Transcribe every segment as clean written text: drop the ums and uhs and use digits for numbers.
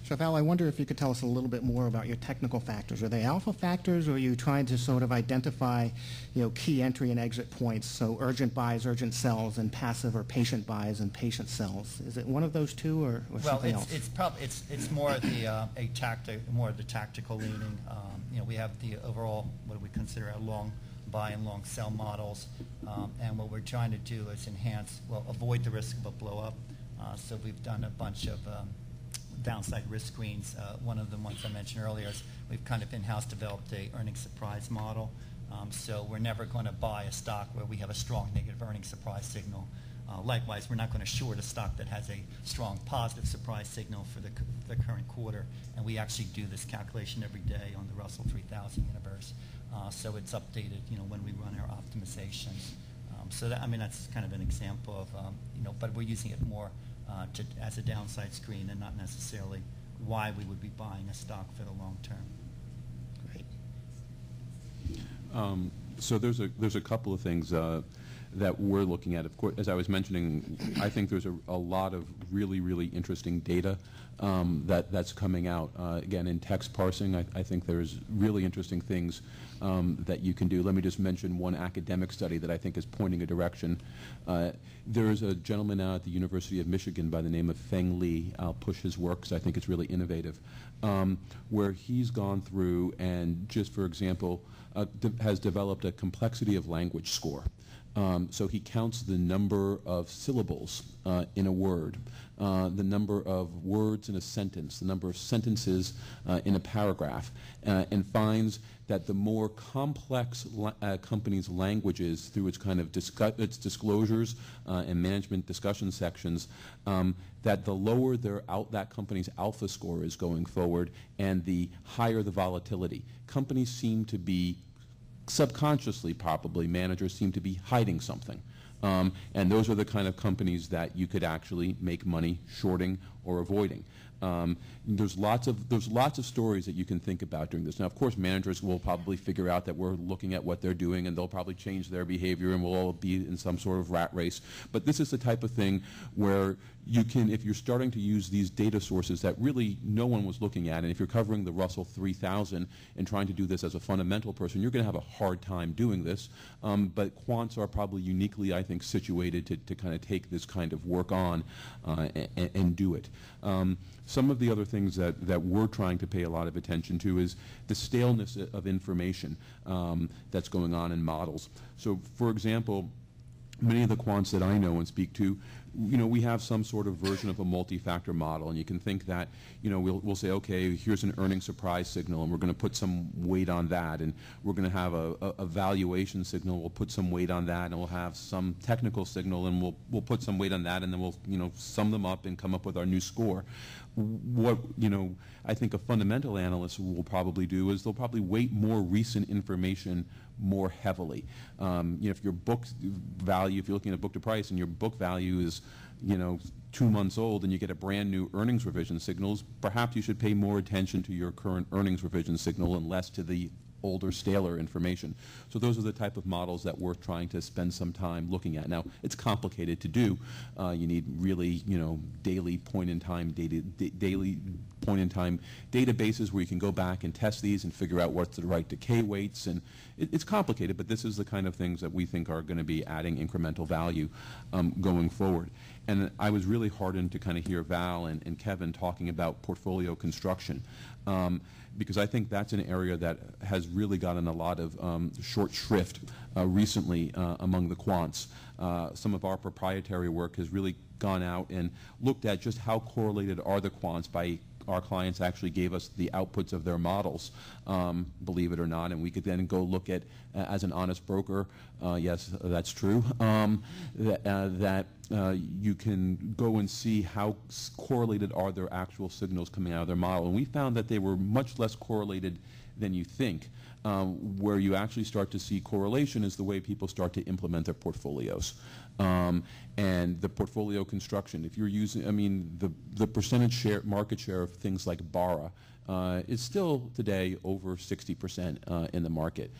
So Val, I wonder if you could tell us a little bit more about your technical factors. Are they alpha factors, or are you trying to sort of identify, key entry and exit points, so urgent buys, urgent sells, and passive or patient buys and patient sells? Is it one of those two, or something else? It's more more of the tactical leaning. We have the overall, what do we consider a long buy and long sell models, and what we're trying to do is avoid the risk of a blow up. So we've done a bunch of downside risk screens. One of the ones I mentioned earlier is we've kind of in-house developed a earnings surprise model. So we're never going to buy a stock where we have a strong negative earnings surprise signal. Likewise, we're not going to short a stock that has a strong positive surprise signal for the current quarter. And we actually do this calculation every day on the Russell 3000 universe. So it's updated, when we run our optimizations. So that's kind of an example of, but we're using it more as a downside screen and not necessarily why we would be buying a stock for the long term. Great. So there's a couple of things that we're looking at. Of course, as I was mentioning, I think there's a lot of really interesting data that's coming out. Again, in text parsing, I think there's really interesting things that you can do. Let me just mention one academic study that I think is pointing a direction. There's a gentleman out at the University of Michigan by the name of Feng Li. I'll push his work because I think it's really innovative, where he's gone through and just, for example, has developed a complexity of language score. So he counts the number of syllables in a word, the number of words in a sentence, the number of sentences in a paragraph, and finds that the more complex a company's language is through its kind of its disclosures and management discussion sections, that the lower that company's alpha score is going forward, and the higher the volatility. Companies seem to be subconsciously, probably, managers seem to be hiding something. And those are the kind of companies that you could actually make money shorting or avoiding. There's lots of stories that you can think about doing this. Now, of course, managers will probably figure out that we're looking at what they're doing, and they'll probably change their behavior, and we'll all be in some sort of rat race. But this is the type of thing where you can, if you're starting to use these data sources that really no one was looking at, and if you're covering the Russell 3000 and trying to do this as a fundamental person, you're going to have a hard time doing this. But quants are probably uniquely, I think, situated to kind of take this kind of work on and do it. Some of the other things that we're trying to pay a lot of attention to is the staleness of information that's going on in models. So, for example, many of the quants that I know and speak to, we have some sort of version of a multi-factor model, and you can think that, we'll say, okay, here's an earnings surprise signal, and we're going to put some weight on that, and we're going to have a valuation signal, we'll put some weight on that, and we'll have some technical signal, and we'll put some weight on that, and then we'll, sum them up and come up with our new score. What, I think a fundamental analyst will probably do is they'll probably weight more recent information more heavily. If your book value, if you're looking at book to price and your book value is, 2 months old and you get a brand new earnings revision signals, perhaps you should pay more attention to your current earnings revision signal and less to the older, staler information. So those are the type of models that we're trying to spend some time looking at. Now, it's complicated to do. You need really, daily point-in-time databases where you can go back and test these and figure out what's the right decay weights. And it's complicated, but this is the kind of things that we think are going to be adding incremental value going forward. And I was really heartened to kind of hear Val and Kevin talking about portfolio construction, because I think that's an area that has really gotten a lot of short shrift recently among the quants. Some of our proprietary work has really gone out and looked at just how correlated are the quants by our clients actually gave us the outputs of their models, believe it or not, and we could then go look at, as an honest broker, yes, that's true, that you can go and see how correlated are their actual signals coming out of their model. And we found that they were much less correlated than you think. Where you actually start to see correlation is the way people start to implement their portfolios. And the portfolio construction, if you're using, the percentage share, market share of things like BARA is still today over 60% in the market.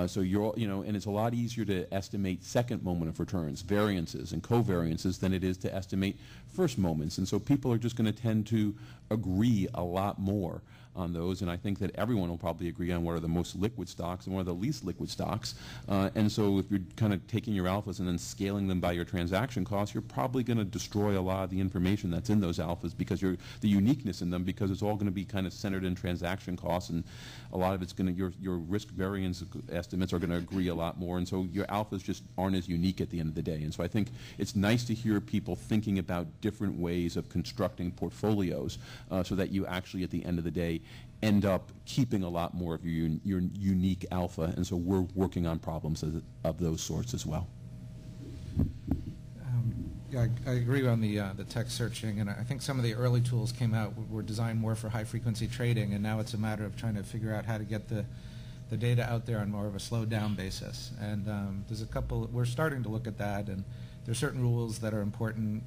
So and it's a lot easier to estimate second moment of returns, variances and covariances, than it is to estimate first moments. And so people are just going to tend to agree a lot more on those, and I think that everyone will probably agree on what are the most liquid stocks and what are the least liquid stocks. And so if you're kind of taking your alphas and then scaling them by your transaction costs, you're probably going to destroy a lot of the information that's in those alphas, because the uniqueness in them, because it's all going to be kind of centered in transaction costs, and a lot of it's going to, your risk variance estimates are going to agree a lot more, and so your alphas just aren't as unique at the end of the day. And so I think it's nice to hear people thinking about different ways of constructing portfolios so that you actually, at the end of the day, end up keeping a lot more of your unique alpha, and so we're working on problems of those sorts as well. Yeah, I agree on the text searching, and I think some of the early tools came out were designed more for high-frequency trading, and now it's a matter of trying to figure out how to get the data out there on more of a slowed-down basis. And there's a couple, we're starting to look at that, and there's certain rules that are important.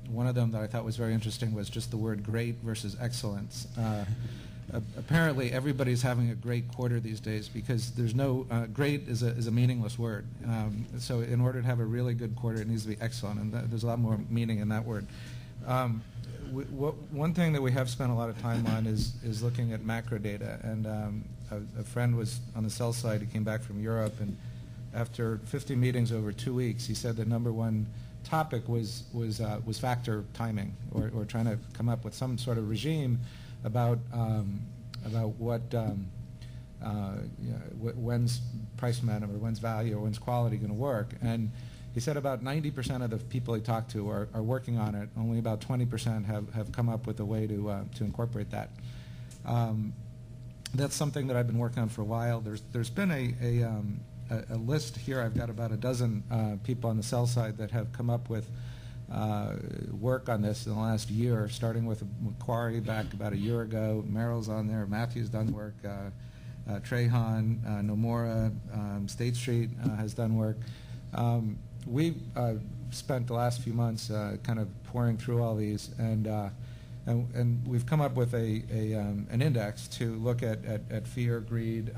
One of them that I thought was very interesting was just the word great versus excellence. Apparently, everybody's having a great quarter these days, because there's no great is a meaningless word. So in order to have a really good quarter, it needs to be excellent, and there's a lot more meaning in that word. One thing that we have spent a lot of time on is looking at macro data. And a friend was on the sell side. He came back from Europe, and after 50 meetings over 2 weeks, he said the number one topic was factor timing, or trying to come up with some sort of regime about what when's price momentum, or when's value, or when's quality going to work. And he said about 90% of the people he talked to are working on it. Only about 20% have come up with a way to incorporate that. That's something that I've been working on for a while. There's been a list here. I've got about a dozen people on the sell side that have come up with work on this in the last year, starting with Macquarie back about a year ago. Merrill's on there. Matthew's done work. Trehan, Nomura, State Street has done work. We've spent the last few months kind of pouring through all these, and we've come up with an index to look at fear, greed,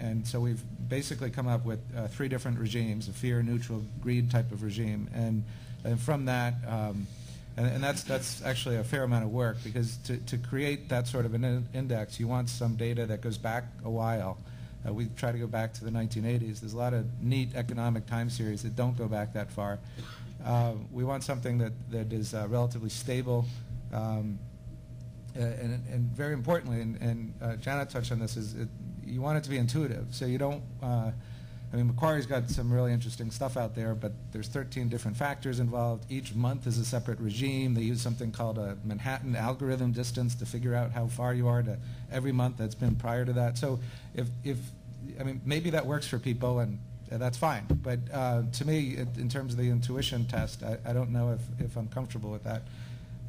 and so we've basically come up with 3 different regimes: a fear, neutral, greed type of regime, and from that, and that's actually a fair amount of work, because to create that sort of an index, you want some data that goes back a while. We try to go back to the 1980s. There's a lot of neat economic time series that don't go back that far. We want something that is relatively stable, and very importantly, and Janet touched on this, is you want it to be intuitive. So you don't, I mean, Macquarie's got some really interesting stuff out there, but there's 13 different factors involved. Each month is a separate regime. They use something called a Manhattan algorithm distance to figure out how far you are to every month that's been prior to that. So I mean, maybe that works for people, and that's fine. But to me, in terms of the intuition test, I don't know if I'm comfortable with that.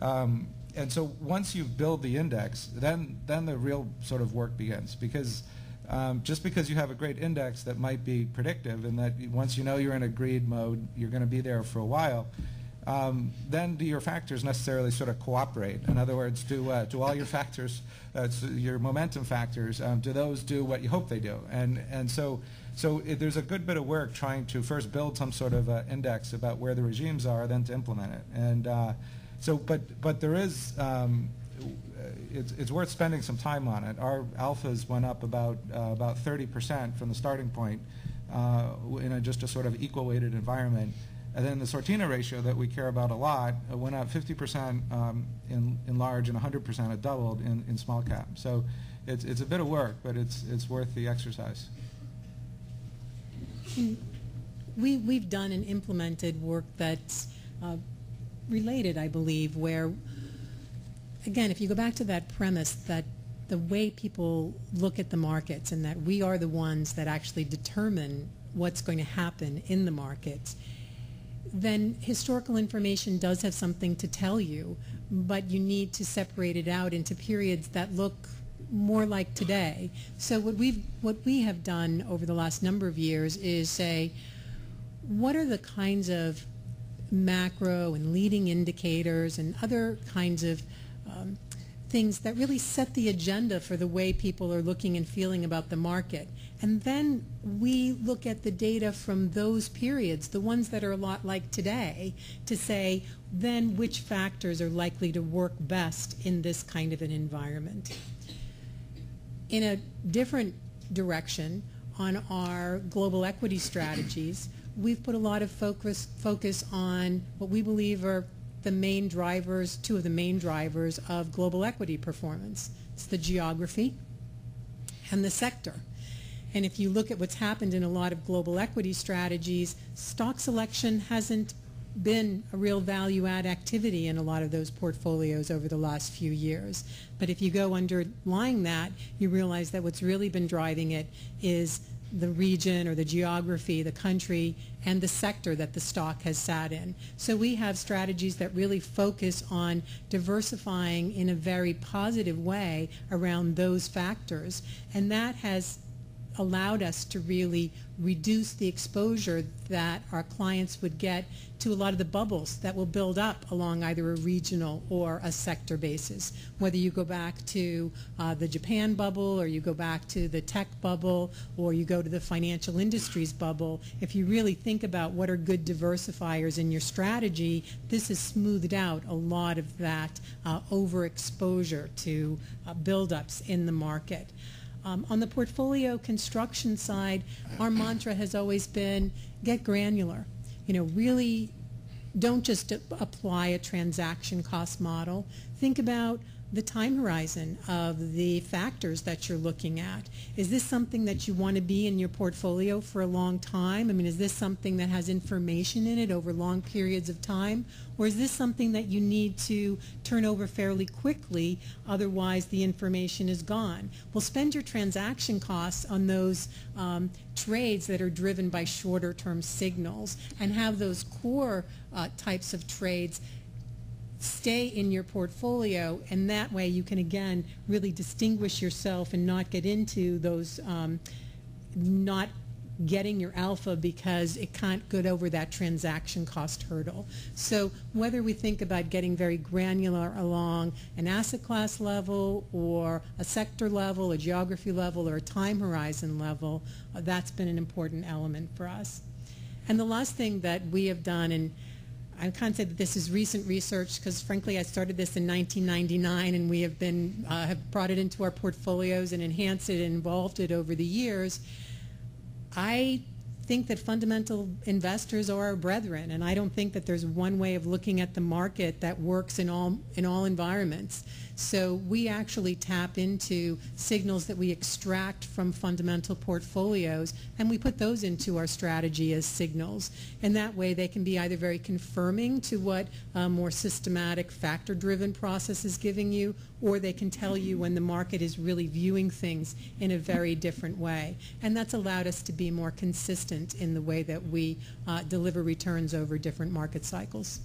And so once you build the index, then the real sort of work begins, because just because you have a great index that might be predictive, and that once you know you're in a greed mode, you're going to be there for a while, then do your factors necessarily sort of cooperate? In other words, do all your factors, your momentum factors, do those do what you hope they do? And so there's a good bit of work trying to first build some sort of index about where the regimes are, then to implement it. And but there is, it's worth spending some time on it. Our alphas went up about 30% from the starting point in just a sort of equal weighted environment. And then the Sortino ratio that we care about a lot went up 50% in large, and 100% it doubled in small cap. So it's a bit of work, but it's worth the exercise. We've done and implemented work that's related, I believe, where, again, if you go back to that premise that the way people look at the markets, and that we are the ones that actually determine what's going to happen in the markets, then historical information does have something to tell you, but you need to separate it out into periods that look more like today. So what we have done over the last number of years is say, what are the kinds of macro and leading indicators and other kinds of things that really set the agenda for the way people are looking and feeling about the market. And then we look at the data from those periods, the ones that are a lot like today, to say then which factors are likely to work best in this kind of an environment. In a different direction, on our global equity strategies, we've put a lot of focus on what we believe are the main drivers, two of the main drivers of global equity performance. It's the geography and the sector. And if you look at what's happened in a lot of global equity strategies, stock selection hasn't been a real value-add activity in a lot of those portfolios over the last few years. But if you go underlying that, you realize that what's really been driving it is the region or the geography, the country, and the sector that the stock has sat in. So we have strategies that really focus on diversifying in a very positive way around those factors, and that has allowed us to really reduce the exposure that our clients would get to a lot of the bubbles that will build up along either a regional or a sector basis. Whether you go back to the Japan bubble, or you go back to the tech bubble, or you go to the financial industries bubble, if you really think about what are good diversifiers in your strategy, this has smoothed out a lot of that overexposure to buildups in the market. On the portfolio construction side, our mantra has always been get granular. You know, really don't just apply a transaction cost model. Think about the time horizon of the factors that you're looking at. Is this something that you want to be in your portfolio for a long time? I mean, is this something that has information in it over long periods of time? Or is this something that you need to turn over fairly quickly, otherwise the information is gone? Well, spend your transaction costs on those trades that are driven by shorter term signals, and have those core types of trades stay in your portfolio, and that way you can again really distinguish yourself and not get into those not getting your alpha because it can't get over that transaction cost hurdle. So whether we think about getting very granular along an asset class level, or a sector level, a geography level, or a time horizon level, that's been an important element for us. And the last thing that we have done, and I can't say that this is recent research because frankly I started this in 1999, and we have been have brought it into our portfolios and enhanced it and evolved it over the years. I think that fundamental investors are our brethren, and I don't think that there's one way of looking at the market that works in all environments. So we actually tap into signals that we extract from fundamental portfolios, and we put those into our strategy as signals. And that way they can be either very confirming to what a more systematic factor-driven process is giving you, or they can tell you when the market is really viewing things in a very different way. And that's allowed us to be more consistent in the way that we deliver returns over different market cycles.